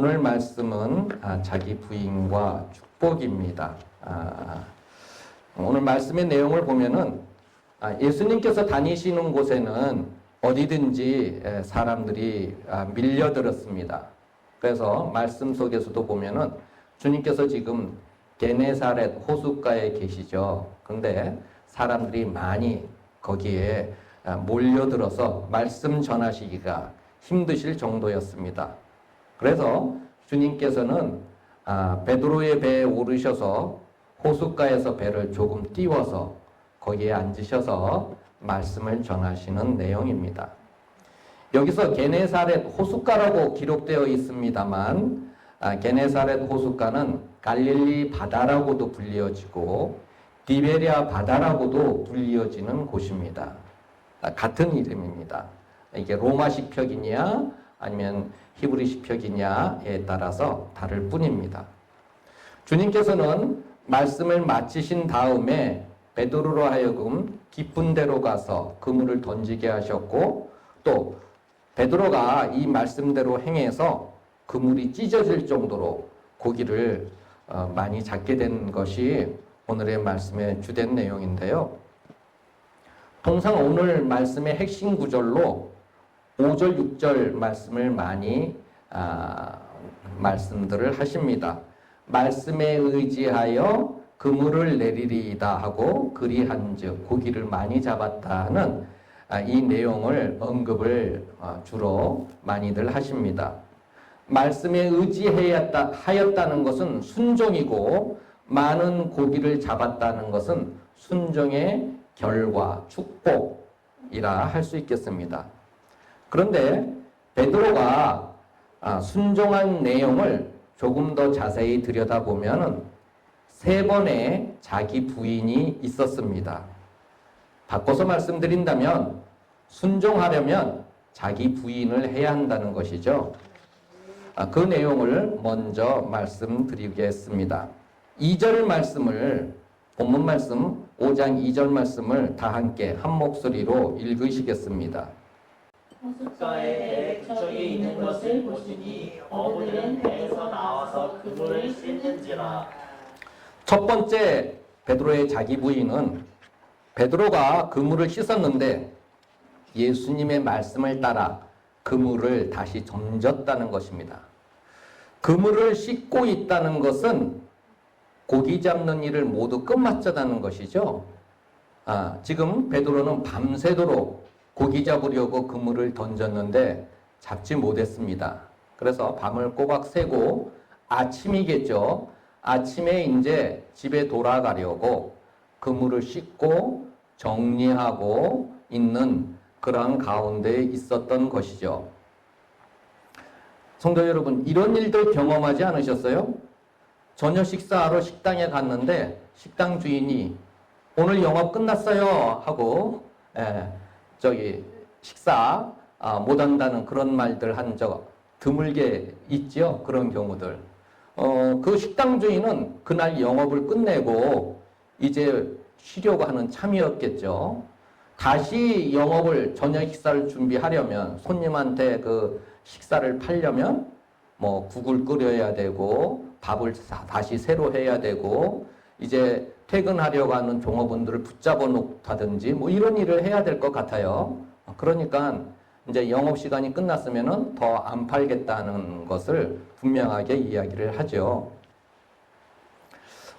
오늘 말씀은 자기 부인과 축복입니다. 오늘 말씀의 내용을 보면은 예수님께서 다니시는 곳에는 어디든지 사람들이 밀려들었습니다. 그래서 말씀 속에서도 보면은 주님께서 지금 게네사렛 호숫가에 계시죠. 그런데 사람들이 많이 거기에 몰려들어서 말씀 전하시기가 힘드실 정도였습니다. 그래서 주님께서는 베드로의 배에 오르셔서 호숫가에서 배를 조금 띄워서 거기에 앉으셔서 말씀을 전하시는 내용입니다. 여기서 게네사렛 호숫가라고 기록되어 있습니다만 게네사렛 호숫가는 갈릴리 바다라고도 불리어지고 디베랴 바다라고도 불리어지는 곳입니다. 같은 이름입니다. 이게 로마식 표기냐 아니면 히브리식 표기냐에 따라서 다를 뿐입니다. 주님께서는 말씀을 마치신 다음에 베드로로 하여금 깊은 데로 가서 그물을 던지게 하셨고, 또 베드로가 이 말씀대로 행해서 그물이 찢어질 정도로 고기를 많이 잡게 된 것이 오늘의 말씀의 주된 내용인데요. 통상 오늘 말씀의 핵심 구절로 5절, 6절 말씀을 많이 말씀들을 하십니다. 말씀에 의지하여 그물을 내리리이다 하고 그리한즉 고기를 많이 잡았다는 이 내용을 언급을 주로 많이들 하십니다. 말씀에 의지하였다는 것은 순종이고 많은 고기를 잡았다는 것은 순종의 결과, 축복이라 할 수 있겠습니다. 그런데 베드로가 순종한 내용을 조금 더 자세히 들여다보면 3번의 자기 부인이 있었습니다. 바꿔서 말씀드린다면 순종하려면 자기 부인을 해야 한다는 것이죠. 그 내용을 먼저 말씀드리겠습니다. 2절 말씀을, 본문 말씀 5장 2절 말씀을 다 함께 한 목소리로 읽으시겠습니다. 호숫가에 배 그쪽에 있는 것을 보시니 어부들은 배에서 나와서 그물을 씻는지라. 첫 번째 베드로의 자기 부인은 베드로가 그물을 씻었는데 예수님의 말씀을 따라 그물을 다시 던졌다는 것입니다. 그물을 씻고 있다는 것은 고기 잡는 일을 모두 끝마쳤다는 것이죠. 지금 베드로는 밤새도록 고기 잡으려고 그물을 던졌는데 잡지 못했습니다. 그래서 밤을 꼬박 새고 아침이겠죠. 아침에 이제 집에 돌아가려고 그물을 씻고 정리하고 있는 그런 가운데 있었던 것이죠. 성도 여러분, 이런 일들 경험하지 않으셨어요? 저녁 식사하러 식당에 갔는데 식당 주인이 오늘 영업 끝났어요 하고 식사 못한다는 그런 말들 한 적 드물게 있죠. 그런 경우들. 그 식당 주인은 그날 영업을 끝내고 이제 쉬려고 하는 참이었겠죠. 다시 영업을, 저녁 식사를 준비하려면, 손님한테 그 식사를 팔려면 뭐 국을 끓여야 되고 밥을 다시 새로 해야 되고 이제 퇴근하려고 하는 종업원들을 붙잡아 놓다든지 뭐 이런 일을 해야 될 것 같아요. 그러니까 이제 영업시간이 끝났으면은 더 안 팔겠다는 것을 분명하게 이야기를 하죠.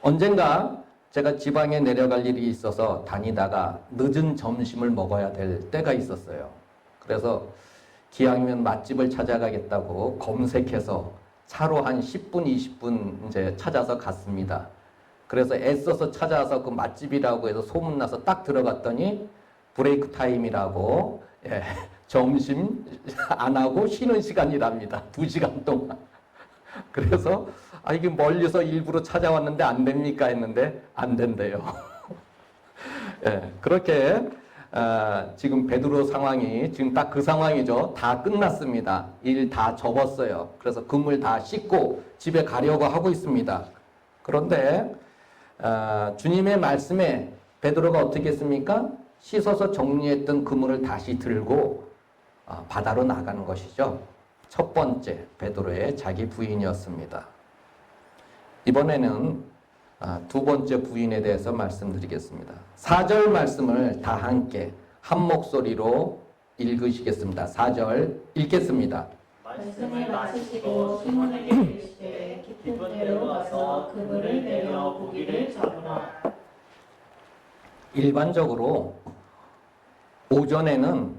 언젠가 제가 지방에 내려갈 일이 있어서 다니다가 늦은 점심을 먹어야 될 때가 있었어요. 그래서 기왕이면 맛집을 찾아가겠다고 검색해서 차로 한 10분, 20분 이제 찾아서 갔습니다. 그래서 애써서 찾아서 그 맛집이라고 해서 소문나서 딱 들어갔더니 브레이크 타임이라고 점심 안 하고 쉬는 시간이랍니다. 2시간 동안. 그래서 이게 멀리서 일부러 찾아왔는데 안 됩니까? 했는데 안 된대요. 그렇게 지금 베드로 상황이 지금 딱 그 상황이죠. 다 끝났습니다. 일 다 접었어요. 그래서 그물 다 씻고 집에 가려고 하고 있습니다. 그런데 주님의 말씀에 베드로가 어떻게 했습니까? 씻어서 정리했던 그물을 다시 들고 바다로 나가는 것이죠. 첫 번째 베드로의 자기 부인이었습니다. 이번에는 두 번째 부인에 대해서 말씀드리겠습니다. 4절 말씀을 다 함께 한 목소리로 읽으시겠습니다. 4절 읽겠습니다. 말씀을 마치시고 시몬에게 이르시되 깊은 데로 가서 그물을 내려 고기를 잡으라. 일반적으로 오전에는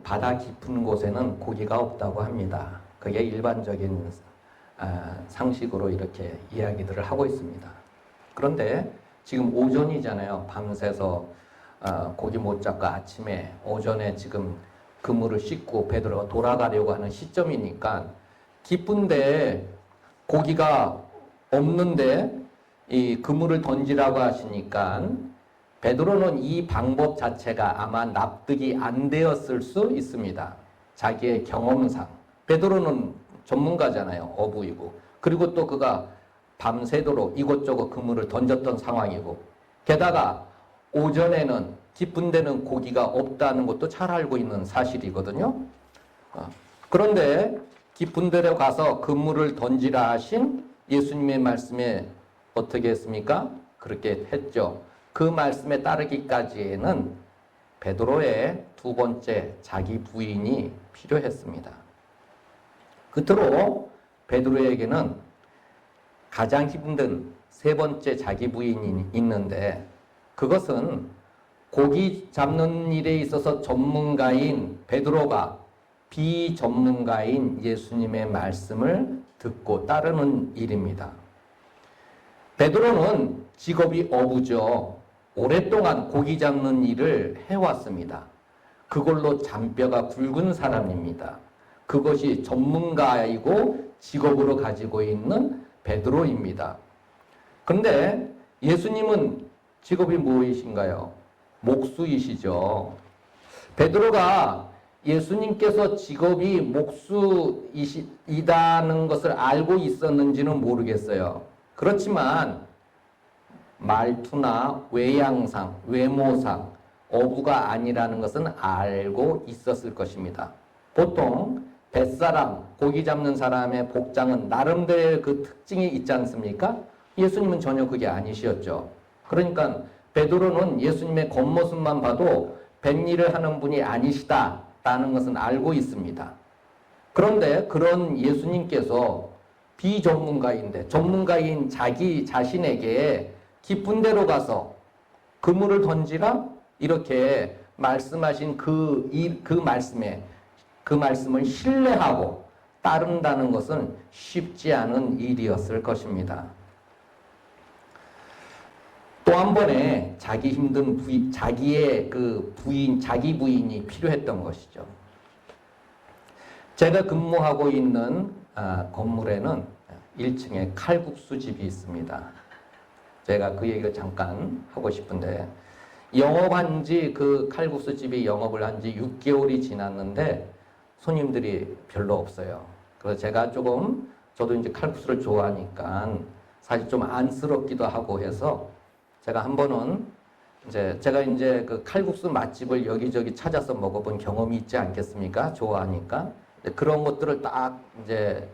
바다 깊은 곳에는 고기가 없다고 합니다. 그게 일반적인 상식으로 이렇게 이야기들을 하고 있습니다. 그런데 지금 오전이잖아요. 밤새서 고기 못 잡고 아침에 오전에 지금 그물을 씻고 베드로가 돌아가려고 하는 시점이니까 깊은데 고기가 없는데 이 그물을 던지라고 하시니까 베드로는 이 방법 자체가 아마 납득이 안 되었을 수 있습니다. 자기의 경험상. 베드로는 전문가잖아요. 어부이고. 그리고 또 그가 밤새도록 이곳저곳 그물을 던졌던 상황이고. 게다가 오전에는 깊은 데는 고기가 없다는 것도 잘 알고 있는 사실이거든요. 그런데 깊은 데로 가서 그물을 던지라 하신 예수님의 말씀에 어떻게 했습니까? 그렇게 했죠. 그 말씀에 따르기까지에는 베드로의 두 번째 자기 부인이 필요했습니다. 끝으로 베드로에게는 가장 힘든 세 번째 자기 부인이 있는데 그것은 고기 잡는 일에 있어서 전문가인 베드로가 비전문가인 예수님의 말씀을 듣고 따르는 일입니다. 베드로는 직업이 어부죠. 오랫동안 고기 잡는 일을 해왔습니다. 그걸로 잔뼈가 굵은 사람입니다. 그것이 전문가이고 직업으로 가지고 있는 베드로입니다. 그런데 예수님은 직업이 무엇이신가요? 목수이시죠. 베드로가 예수님께서 직업이 목수이다는 것을 알고 있었는지는 모르겠어요. 그렇지만 말투나 외양상, 외모상, 어부가 아니라는 것은 알고 있었을 것입니다. 보통 뱃사람, 고기 잡는 사람의 복장은 나름대로의 그 특징이 있지 않습니까? 예수님은 전혀 그게 아니셨죠. 그러니까 베드로는 예수님의 겉모습만 봐도 뱃일을 하는 분이 아니시다라는 것은 알고 있습니다. 그런데 그런 예수님께서 비전문가인데 전문가인 자기 자신에게 깊은 데로 가서 그물을 던지라 이렇게 말씀하신 그 말씀을 신뢰하고 따른다는 것은 쉽지 않은 일이었을 것입니다. 또 한 번의 자기 힘든 자기의 자기 부인이 필요했던 것이죠. 제가 근무하고 있는 건물에는 1층에 칼국수 집이 있습니다. 제가 그 얘기를 잠깐 하고 싶은데 영업한 지 그 칼국수 집이 영업을 한 지 6개월이 지났는데 손님들이 별로 없어요. 그래서 제가 저도 이제 칼국수를 좋아하니까 사실 좀 안쓰럽기도 하고 해서 제가 한 번은 제가 이제 그 칼국수 맛집을 여기저기 찾아서 먹어본 경험이 있지 않겠습니까? 좋아하니까. 그런 것들을 딱 이제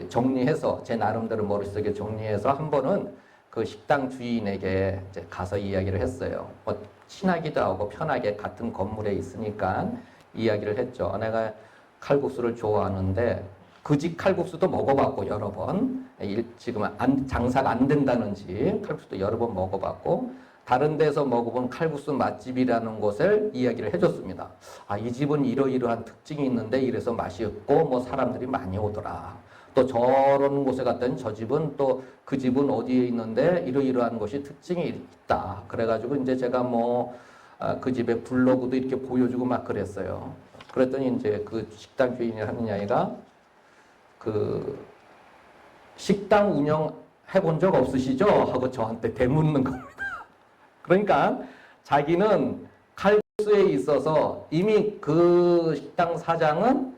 정리해서 제 나름대로 머릿속에 정리해서 한 번은 그 식당 주인에게 이제 가서 이야기를 했어요. 뭐 친하기도 하고 편하게 같은 건물에 있으니까 이야기를 했죠. 내가 칼국수를 좋아하는데 그 집 칼국수도 먹어봤고 여러 번. 지금 장사가 안 된다는 집 칼국수도 여러 번 먹어봤고 다른 데서 먹어본 칼국수 맛집이라는 곳을 이야기를 해줬습니다. 이 집은 이러이러한 특징이 있는데 이래서 맛있고 뭐 사람들이 많이 오더라. 또 저런 곳에 갔더니 저 집은 또 그 집은 어디에 있는데 이러이러한 것이 특징이 있다. 그래가지고 이제 제가 그 집의 블로그도 이렇게 보여주고 막 그랬어요. 그랬더니 이제 그 식당 주인이 하는 이야기가 그 식당 운영해본 적 없으시죠? 하고 저한테 되묻는 겁니다. 그러니까 자기는 칼국수에 있어서 이미 그 식당 사장은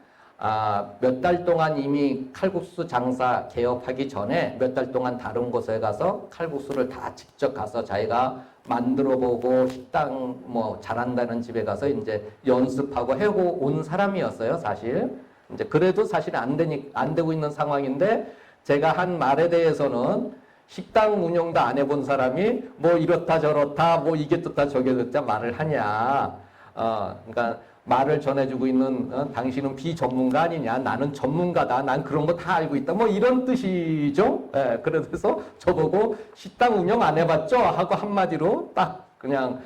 몇 달 동안 이미 칼국수 장사 개업하기 전에 몇 달 동안 다른 곳에 가서 칼국수를 다 직접 가서 자기가 만들어 보고 식당 뭐 잘한다는 집에 가서 이제 연습하고 해고 온 사람이었어요, 사실. 이제 그래도 사실 안 되고 있는 상황인데 제가 한 말에 대해서는 식당 운영도 안 해본 사람이 뭐 이렇다 저렇다 뭐 이게 떴다 저게 떴다 말을 하냐. 그러니까 말을 전해주고 있는 당신은 비전문가 아니냐. 나는 전문가다. 난 그런 거 다 알고 있다. 뭐 이런 뜻이죠. 예, 그래서 저보고 식당 운영 안 해봤죠? 하고 한마디로 딱 그냥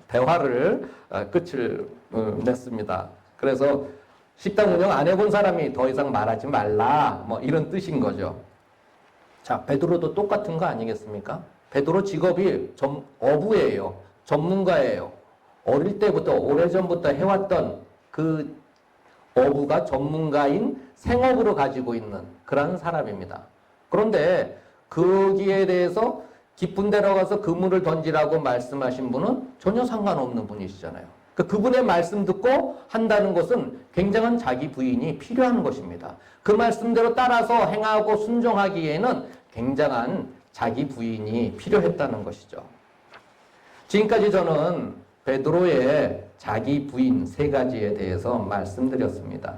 대화를 끝을 냈습니다. 그래서 식당 운영 안 해본 사람이 더 이상 말하지 말라. 뭐 이런 뜻인 거죠. 자, 베드로도 똑같은 거 아니겠습니까? 베드로 직업이 어부예요. 전문가예요. 어릴 때부터 오래전부터 해왔던 그 어부가 전문가인 생업으로 가지고 있는 그런 사람입니다. 그런데 거기에 대해서 깊은 데로 가서 그물을 던지라고 말씀하신 분은 전혀 상관없는 분이시잖아요. 그분의 말씀 듣고 한다는 것은 굉장한 자기 부인이 필요한 것입니다. 그 말씀대로 따라서 행하고 순종하기에는 굉장한 자기 부인이 필요했다는 것이죠. 지금까지 저는 베드로의 자기 부인 세 가지에 대해서 말씀드렸습니다.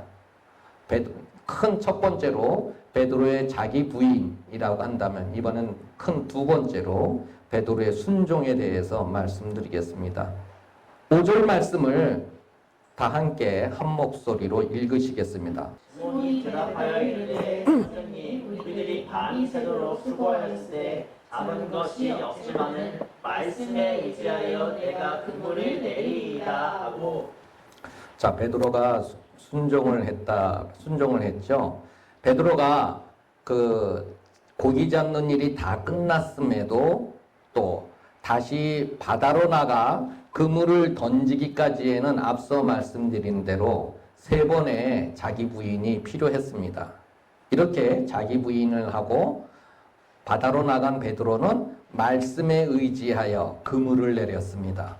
큰 첫 번째로 베드로의 자기 부인이라고 한다면 이번엔 큰 두 번째로 베드로의 순종에 대해서 말씀드리겠습니다. 5절 말씀을 다 함께 한 목소리로 읽으시겠습니다. 시몬이 대답하여 이르되 선생님 우리들이 밤이 새도록 수고하였으되 잡은 것이 없지만은 말씀에 의지하여 내가 그물을 내리이다 하고. 자, 베드로가 순종을 했죠. 베드로가 그 고기 잡는 일이 다 끝났음에도 또 다시 바다로 나가 그물을 던지기까지에는 앞서 말씀드린 대로 3번의 자기 부인이 필요했습니다. 이렇게 자기 부인을 하고 바다로 나간 베드로는 말씀에 의지하여 그물을 내렸습니다.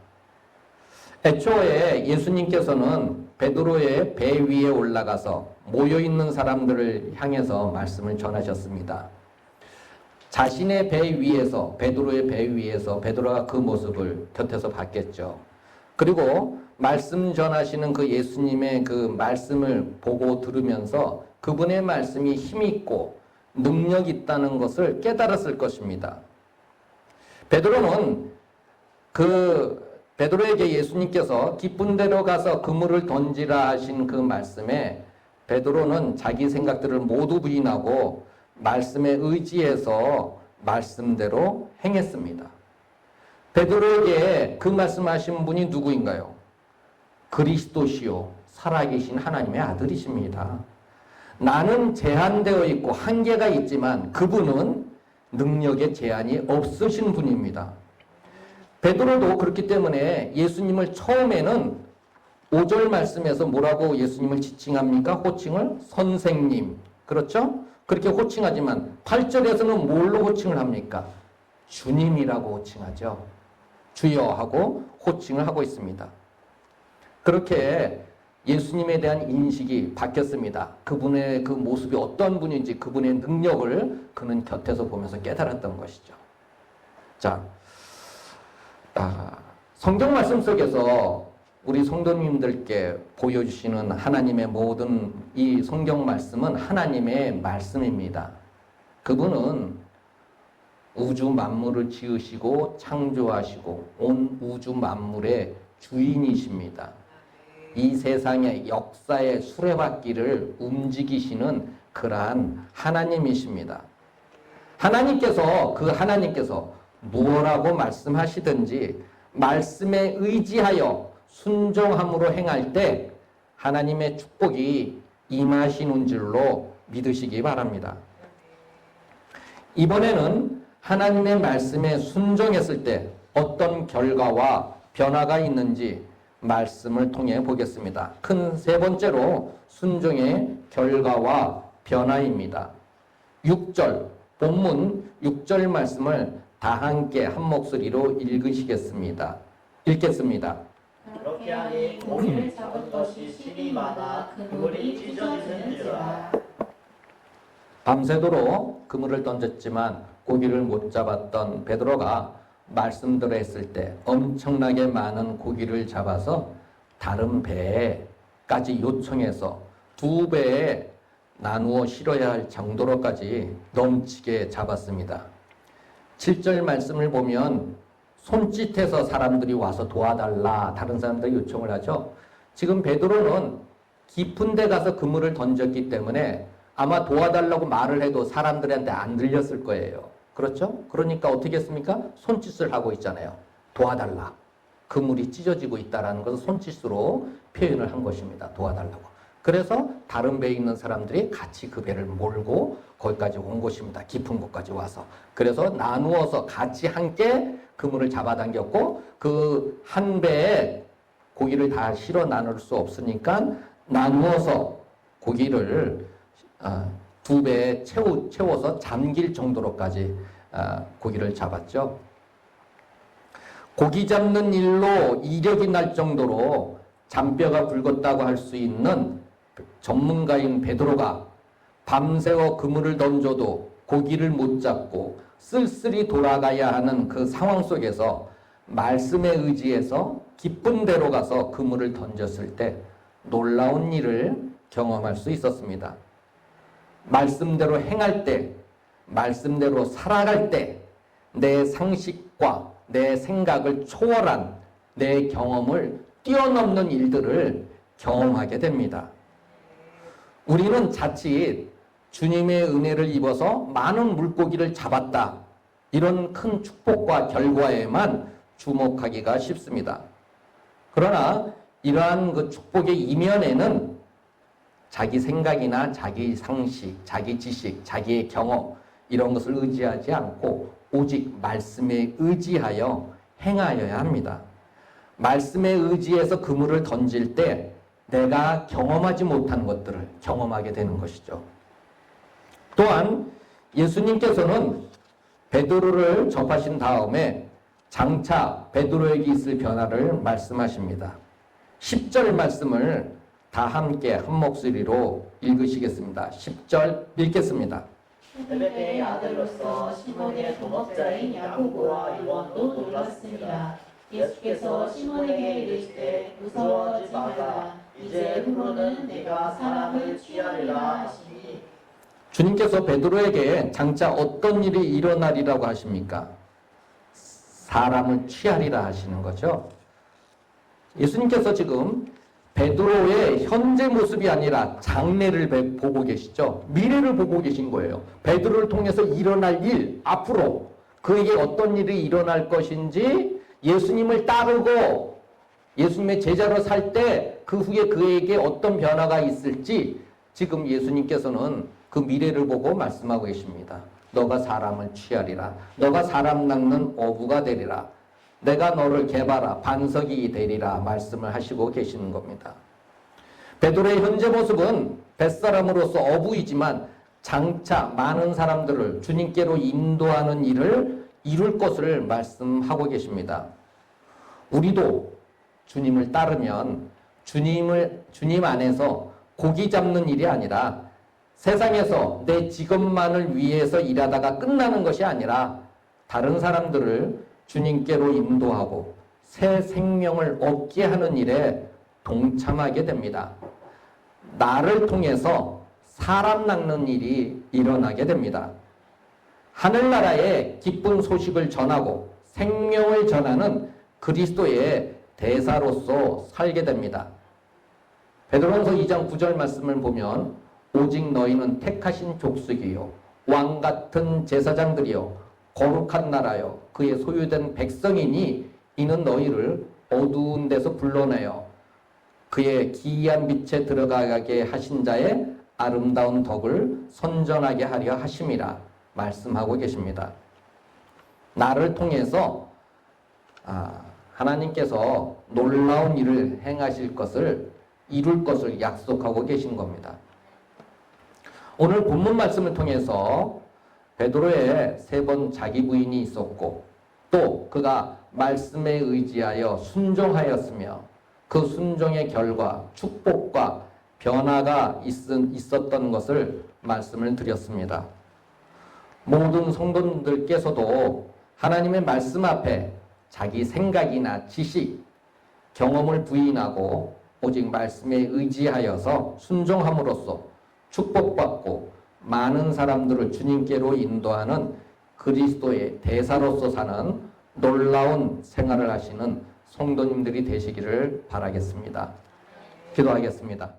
애초에 예수님께서는 베드로의 배 위에 올라가서 모여있는 사람들을 향해서 말씀을 전하셨습니다. 자신의 배 위에서, 베드로의 배 위에서 베드로가 그 모습을 곁에서 봤겠죠. 그리고 말씀 전하시는 그 예수님의 그 말씀을 보고 들으면서 그분의 말씀이 힘있고 능력 있다는 것을 깨달았을 것입니다. 베드로는 베드로에게 예수님께서 깊은 데로 가서 그물을 던지라 하신 그 말씀에 베드로는 자기 생각들을 모두 부인하고 말씀에 의지해서 말씀대로 행했습니다. 베드로에게 그 말씀하신 분이 누구인가요? 그리스도시요 살아계신 하나님의 아들이십니다. 나는 제한되어 있고 한계가 있지만 그분은 능력에 제한이 없으신 분입니다. 베드로도 그렇기 때문에 예수님을 처음에는 5절 말씀에서 뭐라고 예수님을 지칭합니까? 호칭을 선생님. 그렇죠? 그렇게 호칭하지만 8절에서는 뭘로 호칭을 합니까? 주님이라고 호칭하죠. 주여 하고 호칭을 하고 있습니다. 그렇게 예수님에 대한 인식이 바뀌었습니다. 그분의 그 모습이 어떤 분인지 그분의 능력을 그는 곁에서 보면서 깨달았던 것이죠. 자, 성경 말씀 속에서 우리 성도님들께 보여주시는 하나님의 모든 이 성경 말씀은 하나님의 말씀입니다. 그분은 우주 만물을 지으시고 창조하시고 온 우주 만물의 주인이십니다. 이 세상의 역사의 수레바퀴를 움직이시는 그러한 하나님이십니다. 하나님께서 무엇라고 말씀하시든지 말씀에 의지하여 순종함으로 행할 때 하나님의 축복이 임하시는 줄로 믿으시기 바랍니다. 이번에는 하나님의 말씀에 순종했을 때 어떤 결과와 변화가 있는지 말씀을 통해 보겠습니다. 큰 세 번째로 순종의 결과와 변화입니다. 6절, 본문 6절 말씀을 다 함께 한 목소리로 읽겠습니다. 그렇게 하니 고기를 잡은 것이 실이 많아 그물이 찢어지는지라. 밤새도록 그물을 던졌지만 고기를 못 잡았던 베드로가 말씀대로 했을 때 엄청나게 많은 고기를 잡아서 다른 배에까지 요청해서 2배에 나누어 실어야 할 정도로까지 넘치게 잡았습니다. 7절 말씀을 보면 손짓해서 사람들이 와서 도와달라 다른 사람들이 요청을 하죠. 지금 베드로는 깊은 데 가서 그물을 던졌기 때문에 아마 도와달라고 말을 해도 사람들한테 안 들렸을 거예요. 그렇죠? 그러니까 어떻게 했습니까? 손짓을 하고 있잖아요. 도와달라. 그물이 찢어지고 있다는 것을 손짓으로 표현을 한 것입니다. 도와달라고. 그래서 다른 배에 있는 사람들이 같이 그 배를 몰고 거기까지 온 것입니다. 깊은 곳까지 와서. 그래서 나누어서 같이 함께 그물을 잡아당겼고 그 한 배에 고기를 다 실어 나눌 수 없으니까 나누어서 고기를 2배에 채워서 잠길 정도로까지 고기를 잡았죠. 고기 잡는 일로 이력이 날 정도로 잔뼈가 굵었다고 할 수 있는 전문가인 베드로가 밤새워 그물을 던져도 고기를 못 잡고 쓸쓸히 돌아가야 하는 그 상황 속에서 말씀에 의지해서 깊은 데로 가서 그물을 던졌을 때 놀라운 일을 경험할 수 있었습니다. 말씀대로 행할 때, 말씀대로 살아갈 때 내 상식과 내 생각을 초월한 내 경험을 뛰어넘는 일들을 경험하게 됩니다. 우리는 자칫 주님의 은혜를 입어서 많은 물고기를 잡았다. 이런 큰 축복과 결과에만 주목하기가 쉽습니다. 그러나 이러한 그 축복의 이면에는 자기 생각이나 자기 상식, 자기 지식, 자기의 경험 이런 것을 의지하지 않고 오직 말씀에 의지하여 행하여야 합니다. 말씀에 의지해서 그물을 던질 때 내가 경험하지 못한 것들을 경험하게 되는 것이죠. 또한 예수님께서는 베드로를 접하신 다음에 장차 베드로에게 있을 변화를 말씀하십니다. 10절 말씀을 다 함께 한 목소리로 읽으시겠습니다. 10절 읽겠습니다. 세베대의 아들로서 시몬의 동업자인 야고보와 요한도 놀랐습니다. 예수께서 시몬에게 이르시되 무서워하지 말라. 이제 후로는 내가 사람을 취하리라 하시니. 주님께서 베드로에게 장차 어떤 일이 일어나리라고 하십니까? 사람을 취하리라 하시는 거죠. 예수님께서 지금 베드로의 현재 모습이 아니라 장래를 보고 계시죠. 미래를 보고 계신 거예요. 베드로를 통해서 일어날 일, 앞으로 그에게 어떤 일이 일어날 것인지 예수님을 따르고 예수님의 제자로 살 때 그 후에 그에게 어떤 변화가 있을지 지금 예수님께서는 그 미래를 보고 말씀하고 계십니다. 너가 사람을 취하리라. 너가 사람 낚는 어부가 되리라. 내가 너를 개발하 반석이 되리라 말씀을 하시고 계시는 겁니다. 베드로의 현재 모습은 뱃사람으로서 어부이지만 장차 많은 사람들을 주님께로 인도하는 일을 이룰 것을 말씀하고 계십니다. 우리도 주님을 따르면 주님 안에서 고기 잡는 일이 아니라 세상에서 내 직업만을 위해서 일하다가 끝나는 것이 아니라 다른 사람들을 주님께로 인도하고 새 생명을 얻게 하는 일에 동참하게 됩니다. 나를 통해서 사람 낚는 일이 일어나게 됩니다. 하늘나라의 기쁜 소식을 전하고 생명을 전하는 그리스도의 대사로서 살게 됩니다. 베드로전서 2장 9절 말씀을 보면 오직 너희는 택하신 족속이요 왕같은 제사장들이요 거룩한 나라요 그의 소유된 백성이니 이는 너희를 어두운 데서 불러내어 그의 기이한 빛에 들어가게 하신 자의 아름다운 덕을 선전하게 하려 하심이라 말씀하고 계십니다. 나를 통해서 하나님께서 놀라운 일을 행하실 것을 이룰 것을 약속하고 계신 겁니다. 오늘 본문 말씀을 통해서 베드로의 3번 자기 부인이 있었고 또 그가 말씀에 의지하여 순종하였으며 그 순종의 결과 축복과 변화가 있었던 것을 말씀을 드렸습니다. 모든 성도님들께서도 하나님의 말씀 앞에 자기 생각이나 지식, 경험을 부인하고 오직 말씀에 의지하여서 순종함으로써 축복받고 많은 사람들을 주님께로 인도하는 그리스도의 대사로서 사는 놀라운 생활을 하시는 성도님들이 되시기를 바라겠습니다. 기도하겠습니다.